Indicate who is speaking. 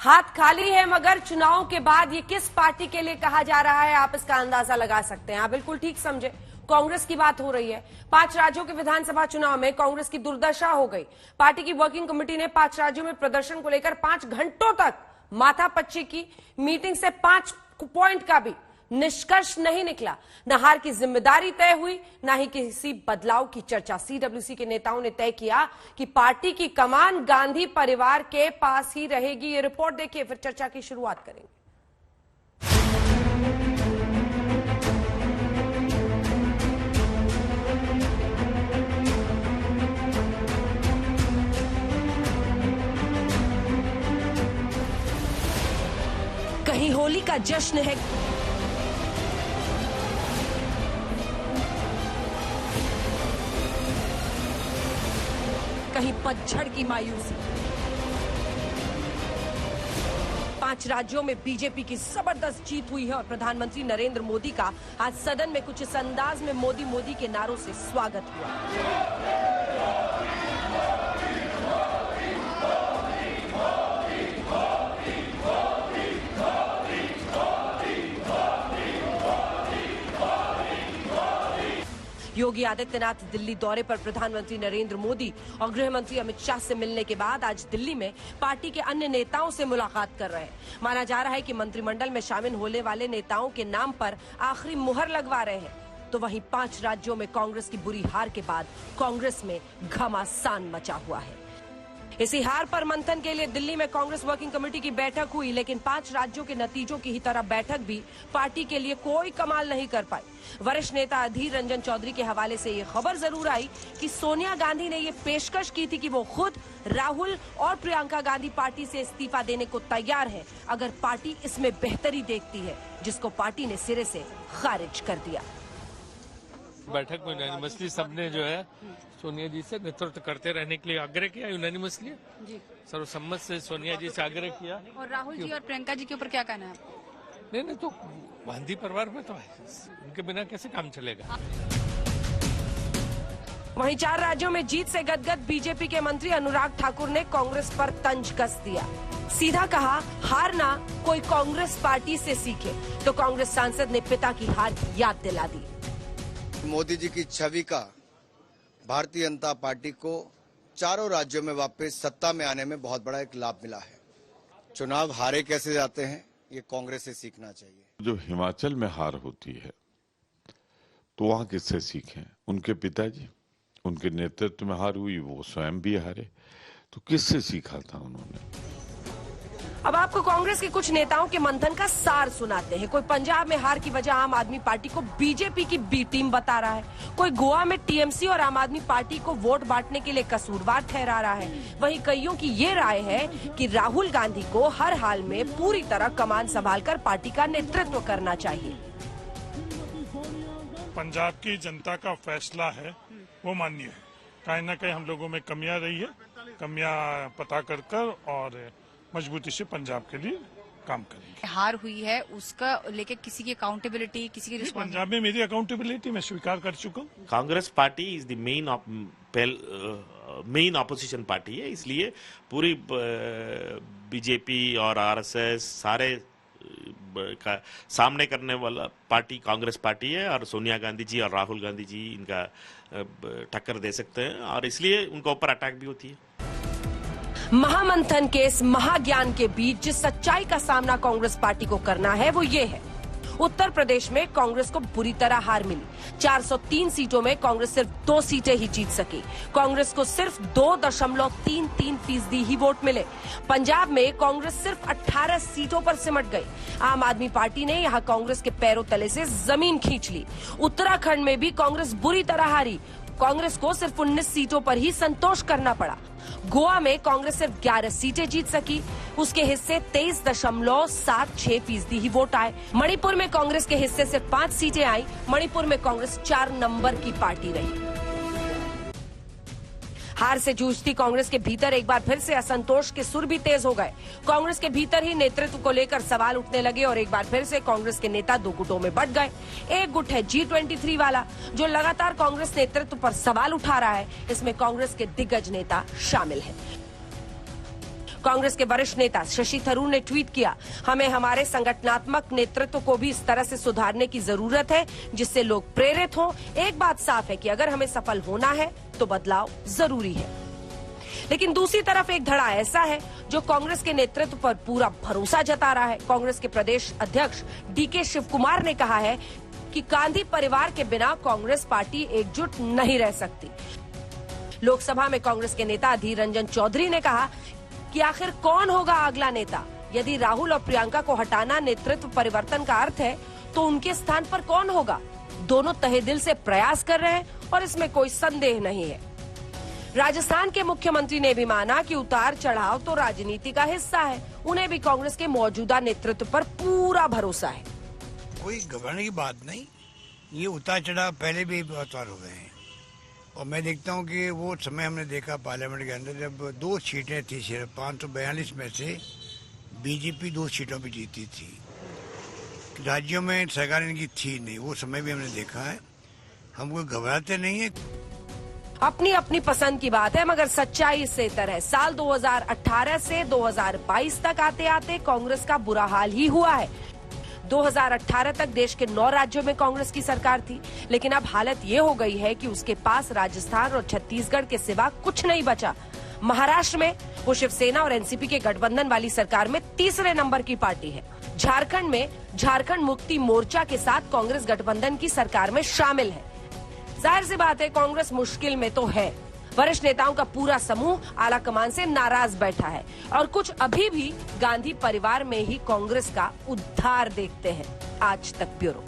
Speaker 1: हाथ खाली है, मगर चुनाव के बाद ये किस पार्टी के लिए कहा जा रहा है, आप इसका अंदाजा लगा सकते हैं। आप बिल्कुल ठीक समझे, कांग्रेस की बात हो रही है। 5 राज्यों के विधानसभा चुनाव में कांग्रेस की दुर्दशा हो गई। पार्टी की वर्किंग कमेटी ने 5 राज्यों में प्रदर्शन को लेकर 5 घंटों तक माथापच्ची की। मीटिंग से 5 पॉइंट का भी निष्कर्ष नहीं निकला। न हार की जिम्मेदारी तय हुई, न ही किसी बदलाव की चर्चा। सीडब्ल्यूसी के नेताओं ने तय किया कि पार्टी की कमान गांधी परिवार के पास ही रहेगी। ये रिपोर्ट देखिए, फिर चर्चा की शुरुआत करेंगे। कहीं होली का जश्न है, कहीं पतझड़ की मायूसी। 5 राज्यों में बीजेपी की जबरदस्त जीत हुई है और प्रधानमंत्री नरेंद्र मोदी का आज सदन में कुछ इस अंदाज में मोदी मोदी के नारों से स्वागत हुआ। योगी आदित्यनाथ दिल्ली दौरे पर प्रधानमंत्री नरेंद्र मोदी और गृह मंत्री अमित शाह से मिलने के बाद आज दिल्ली में पार्टी के अन्य नेताओं से मुलाकात कर रहे हैं। माना जा रहा है कि मंत्रिमंडल में शामिल होने वाले नेताओं के नाम पर आखिरी मुहर लगवा रहे हैं। तो वहीं 5 राज्यों में कांग्रेस की बुरी हार के बाद कांग्रेस में घमासान मचा हुआ है। इसी हार पर मंथन के लिए दिल्ली में कांग्रेस वर्किंग कमेटी की बैठक हुई, लेकिन 5 राज्यों के नतीजों की ही तरह बैठक भी पार्टी के लिए कोई कमाल नहीं कर पाई। वरिष्ठ नेता अधीर रंजन चौधरी के हवाले से ये खबर जरूर आई कि सोनिया गांधी ने ये पेशकश की थी कि वो खुद राहुल और प्रियंका गांधी पार्टी से इस्तीफा देने को तैयार है अगर पार्टी इसमें बेहतरी देखती है, जिसको पार्टी ने सिरे से खारिज कर दिया।
Speaker 2: बैठक में यूनानिमसली सबने जो है सोनिया जी से नेतृत्व करते रहने के लिए आग्रह किया। यूनानिमसली सर्वसम्मत से सोनिया जी से आग्रह किया।
Speaker 3: और राहुल जी और प्रियंका जी के ऊपर क्या कहना है?
Speaker 2: नहीं, तो गांधी परिवार में तो है, उनके बिना कैसे काम चलेगा।
Speaker 1: वहीं 4 राज्यों में जीत से गदगद बीजेपी के मंत्री अनुराग ठाकुर ने कांग्रेस पर तंज कस दिया। सीधा कहा, हारना कोई कांग्रेस पार्टी से सीखे। तो कांग्रेस सांसद ने पिता की हार याद दिला दी।
Speaker 4: मोदी जी की छवि का भारतीय जनता पार्टी को चारों राज्यों में वापस सत्ता में आने में बहुत बड़ा एक लाभ मिला है। चुनाव हारे कैसे जाते हैं, ये कांग्रेस से सीखना चाहिए।
Speaker 5: जो हिमाचल में हार होती है तो वहां किससे सीखें? उनके पिताजी, उनके नेतृत्व में हार हुई, वो स्वयं भी हारे, तो किससे सीखा था उन्होंने?
Speaker 1: अब आपको कांग्रेस के कुछ नेताओं के मंथन का सार सुनाते हैं। कोई पंजाब में हार की वजह आम आदमी पार्टी को बीजेपी की बी टीम बता रहा है। कोई गोवा में टीएमसी और आम आदमी पार्टी को वोट बांटने के लिए कसूरवार ठहरा रहा है। वहीं कईयों की ये राय है कि राहुल गांधी को हर हाल में पूरी तरह कमान संभालकर पार्टी का नेतृत्व करना चाहिए।
Speaker 6: पंजाब की जनता का फैसला है, वो मान्य है। कहीं न कहीं हम लोगों में कमियां रही है, कमियां पता कर और मजबूती से पंजाब के लिए काम करेंगे।
Speaker 3: हार हुई है, उसका लेके किसी की अकाउंटेबिलिटी, किसी की
Speaker 6: पंजाब में मेरी अकाउंटेबिलिटी मैं स्वीकार कर चुका हूँ।
Speaker 7: Congress party is the main opposition party है, इसलिए पूरी बीजेपी और आरएसएस सारे का सामने करने वाला पार्टी कांग्रेस पार्टी है। और सोनिया गांधी जी और राहुल गांधी जी इनका टक्कर दे सकते हैं और इसलिए उनके ऊपर अटैक भी होती है।
Speaker 1: महामंथन के इस महाज्ञान के बीच जिस सच्चाई का सामना कांग्रेस पार्टी को करना है वो ये है, उत्तर प्रदेश में कांग्रेस को बुरी तरह हार मिली। 403 सीटों में कांग्रेस सिर्फ 2 सीटें ही जीत सकी। कांग्रेस को सिर्फ 2.33% ही वोट मिले। पंजाब में कांग्रेस सिर्फ 18 सीटों पर सिमट गई। आम आदमी पार्टी ने यहां कांग्रेस के पैरों तले से जमीन खींच ली। उत्तराखंड में भी कांग्रेस बुरी तरह हारी। कांग्रेस को सिर्फ 19 सीटों पर ही संतोष करना पड़ा। गोवा में कांग्रेस सिर्फ 11 सीटें जीत सकी, उसके हिस्से 23.76% ही वोट आए। मणिपुर में कांग्रेस के हिस्से सिर्फ 5 सीटें आई। मणिपुर में कांग्रेस 4 नंबर की पार्टी रही। हार से जूझती कांग्रेस के भीतर एक बार फिर से असंतोष के सुर भी तेज हो गए। कांग्रेस के भीतर ही नेतृत्व को लेकर सवाल उठने लगे और एक बार फिर से कांग्रेस के नेता 2 गुटों में बंट गए। एक गुट है G23 वाला, जो लगातार कांग्रेस नेतृत्व पर सवाल उठा रहा है। इसमें कांग्रेस के दिग्गज नेता शामिल हैं। कांग्रेस के वरिष्ठ नेता शशि थरूर ने ट्वीट किया, हमें हमारे संगठनात्मक नेतृत्व को भी इस तरह से सुधारने की जरूरत है जिससे लोग प्रेरित हों। एक बात साफ है कि अगर हमें सफल होना है तो बदलाव जरूरी है। लेकिन दूसरी तरफ एक धड़ा ऐसा है जो कांग्रेस के नेतृत्व पर पूरा भरोसा जता रहा है। कांग्रेस के प्रदेश अध्यक्ष डीके शिव कुमार ने कहा है कि गांधी परिवार के बिना कांग्रेस पार्टी एकजुट नहीं रह सकती। लोकसभा में कांग्रेस के नेता अधीर रंजन चौधरी ने कहा कि आखिर कौन होगा अगला नेता। यदि राहुल और प्रियंका को हटाना नेतृत्व परिवर्तन का अर्थ है तो उनके स्थान पर कौन होगा। दोनों तहे दिल से प्रयास कर रहे हैं और इसमें कोई संदेह नहीं है। राजस्थान के मुख्यमंत्री ने भी माना कि उतार चढ़ाव तो राजनीति का हिस्सा है। उन्हें भी कांग्रेस के मौजूदा नेतृत्व पर पूरा भरोसा है।
Speaker 8: कोई घबराने की बात नहीं, ये उतार चढ़ाव पहले भी बहुत बार हुए हैं और मैं देखता हूँ कि वो समय हमने देखा पार्लियामेंट के अंदर जब 2 सीटें थी, सिर्फ 542 में से बीजेपी 2 सीटों पे जीती थी। राज्यों में सरकार इनकी थी नहीं, वो समय भी हमने देखा है। हम कोई घबराते नहीं है।
Speaker 1: अपनी अपनी पसंद की बात है, मगर सच्चाई इससे इतर है। साल 2018 से 2022 तक आते आते कांग्रेस का बुरा हाल ही हुआ है। 2018 तक देश के 9 राज्यों में कांग्रेस की सरकार थी, लेकिन अब हालत ये हो गई है कि उसके पास राजस्थान और छत्तीसगढ़ के सिवा कुछ नहीं बचा। महाराष्ट्र में वो शिवसेना और एनसीपी के गठबंधन वाली सरकार में तीसरे नंबर की पार्टी है। झारखंड में झारखंड मुक्ति मोर्चा के साथ कांग्रेस गठबंधन की सरकार में शामिल है। जाहिर सी बात है कांग्रेस मुश्किल में तो है। वरिष्ठ नेताओं का पूरा समूह आला कमान से नाराज बैठा है और कुछ अभी भी गांधी परिवार में ही कांग्रेस का उद्धार देखते हैं। आज तक ब्यूरो।